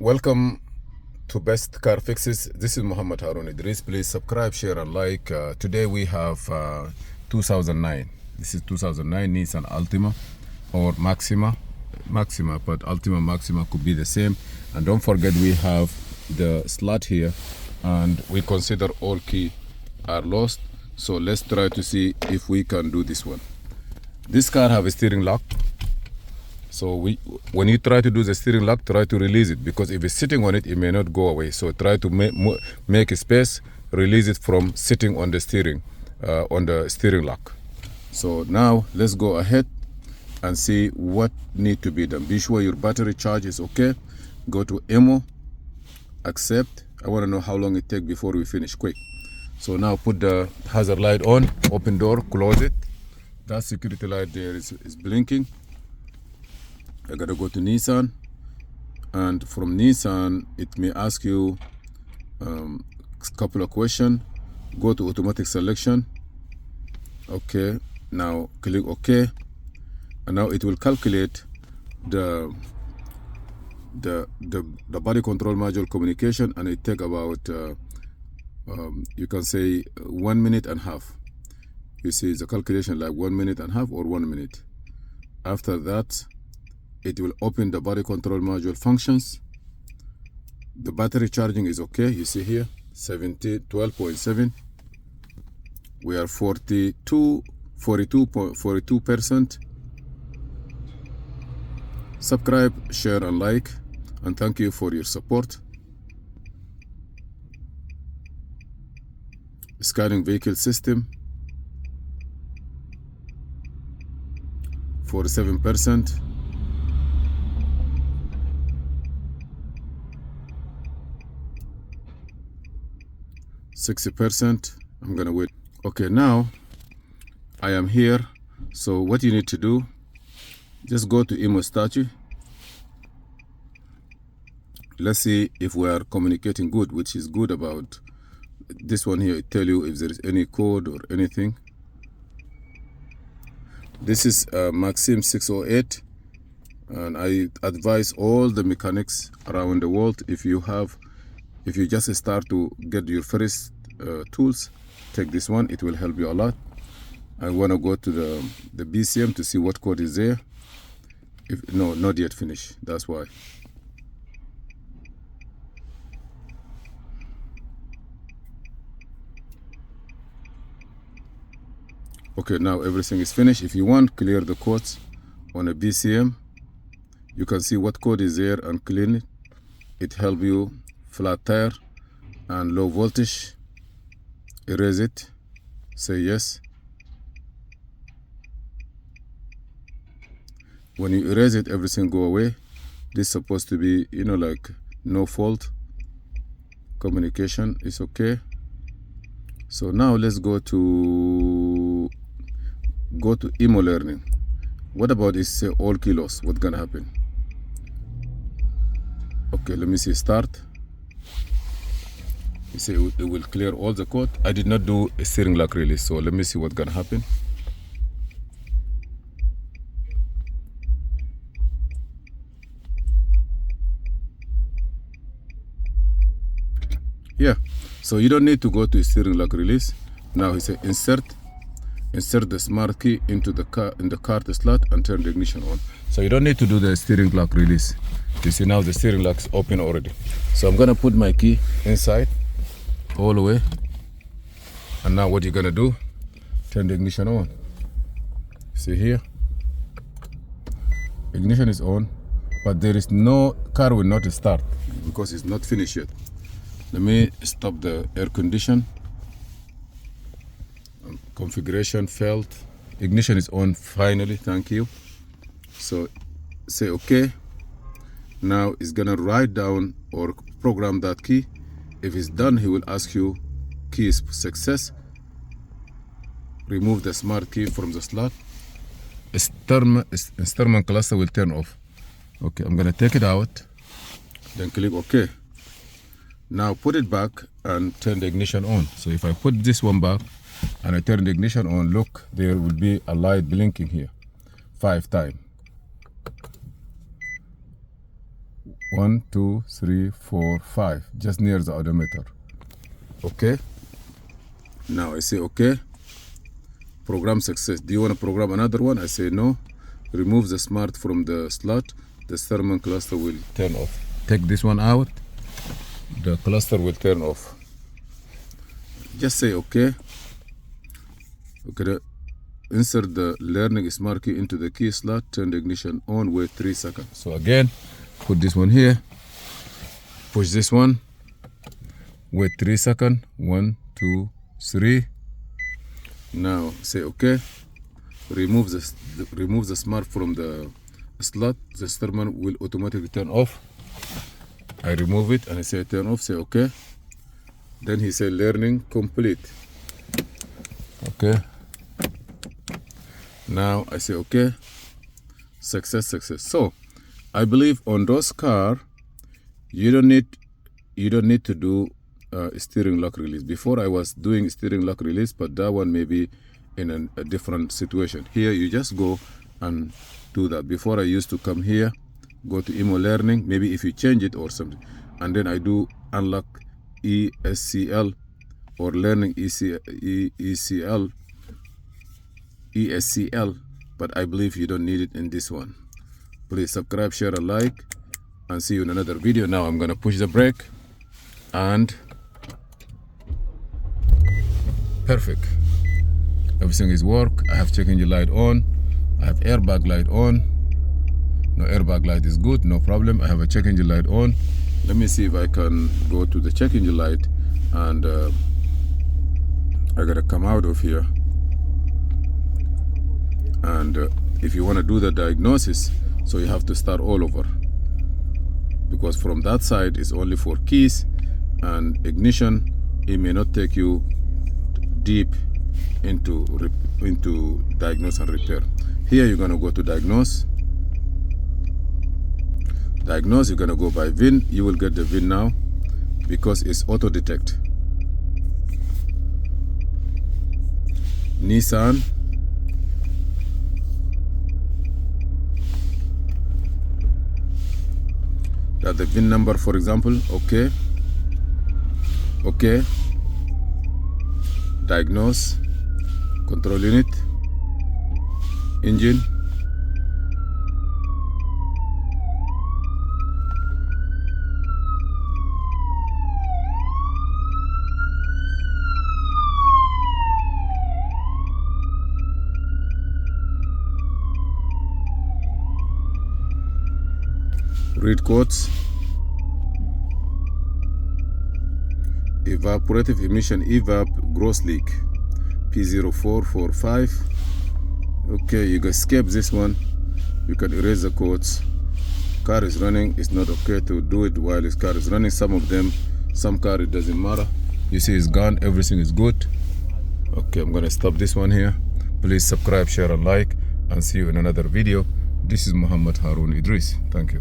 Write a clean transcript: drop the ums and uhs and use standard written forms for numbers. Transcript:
Welcome to Best Car Fixes. This is Muhammad Harun Idris. Please subscribe, share, and like. Today we have 2009. This is 2009 Nissan Altima or Maxima, but Altima Maxima could be the same. And don't forget we have the slot here, and we consider all key are lost. So let's try to see if we can do this one. This car have a steering lock. So when you try to do the steering lock, try to release it, because if it's sitting on it, it may not go away. So try to make a space, release it from sitting on the steering lock. So now let's go ahead and see what need to be done. Be sure your battery charge is okay. Go to Emo, accept. I want to know how long it takes before we finish. Quick. So now put the hazard light on, open door, close it. That security light there is blinking. I gotta go to Nissan, and from Nissan it may ask you a couple of questions. Go to automatic selection. Okay, now click OK, and now it will calculate the body control module communication, and it take about you can say 1 minute and a half. You see the calculation like 1 minute and a half or 1 minute. After that, it will open the body control module functions. The battery charging is okay. You see here 12.7. We are 42%. Subscribe, share, and like, and thank you for your support. Scanning vehicle system 47%. 60%. I'm gonna wait. Okay, now I am here. So what you need to do, just go to Emo statue. Let's see if we are communicating good, which is good about this one here. It tell you if there is any code or anything. This is Maxim 608, and I advise all the mechanics around the world, if you just start to get your first tools, take this one. It will help you a lot. I want to go to the BCM to see what code is there. No, not yet finished. That's why. Okay, now everything is finished. If you want, clear the codes on a BCM. You can see what code is there and clean it. It helps you. Flat tire and low voltage. Erase it. Say yes. When you erase it, everything go away. This is supposed to be, like no fault. Communication is okay. So now let's go to Emo Learning. What about this say all kilos? What's gonna happen? Okay, let me see. Start. You see it will clear all the code. I did not do a steering lock release, so let me see what's gonna happen. Yeah, so you don't need to go to steering lock release. Now he said insert the smart key into the card slot and turn the ignition on. So you don't need to do the steering lock release. You see now the steering lock is open already. So I'm gonna put my key inside all the way, and now what you're gonna do, turn the ignition on. See here, ignition is on, but there is no car will not start because it's not finished yet. Let me stop the air condition. Configuration failed. Ignition is on finally. Thank you. So say okay. Now it's gonna write down or program that key. If it's done, he will ask you key is success. Remove the smart key from the slot. Instrument cluster will turn off. Okay, I'm gonna take it out, then click OK. Now put it back and turn the ignition on. So if I put this one back and I turn the ignition on, look, there will be a light blinking here 5 times. 1, 2, 3, 4, 5, just near the odometer. Okay. Now I say okay. Program success. Do you want to program another one? I say no. Remove the smart from the slot. The thermal cluster will turn off. Take this one out. The cluster will turn off. Just say okay. Okay. Insert the learning smart key into the key slot. Turn the ignition on. Wait 3 seconds. So again, put this one here. Push this one. Wait 3 seconds. 1, 2, 3. Now say okay. Remove the smart from the slot. The thermal will automatically turn off. I remove it and I say turn off. Say okay. Then he say learning complete. Okay. Now I say okay. Success. So I believe on those car you don't need to do steering lock release. Before I was doing steering lock release, but that one may be in a different situation. Here you just go and do that. Before I used to come here, go to Emo Learning, maybe if you change it or something, and then I do unlock ESCL or learning ESCL, but I believe you don't need it in this one. Please subscribe, share, and like, and see you in another video. Now I'm gonna push the brake and perfect. Everything is work. I have check engine light on. I have airbag light on. No, airbag light is good, no problem. I have a check engine light on. Let me see if I can go to the check engine light, and I gotta come out of here. And if you want to do the diagnosis, so you have to start all over, because from that side is only for keys and ignition. It may not take you deep into diagnose and repair. Here you're gonna go to diagnose. You're gonna go by VIN. You will get the VIN now because it's auto detect. Nissan. That's the VIN number, for example. Okay. Diagnose. Control unit. Engine. Read codes. Evaporative emission, evap, gross leak, P0445. Okay, you can escape this one. You can erase the codes. Car is running. It's not okay to do it while this car is running. Some car it doesn't matter. You see it's gone. Everything is good. Okay, I'm gonna stop this one here. Please subscribe, share, and like, and see you in another video. This is Muhammad Harun Idris. Thank you.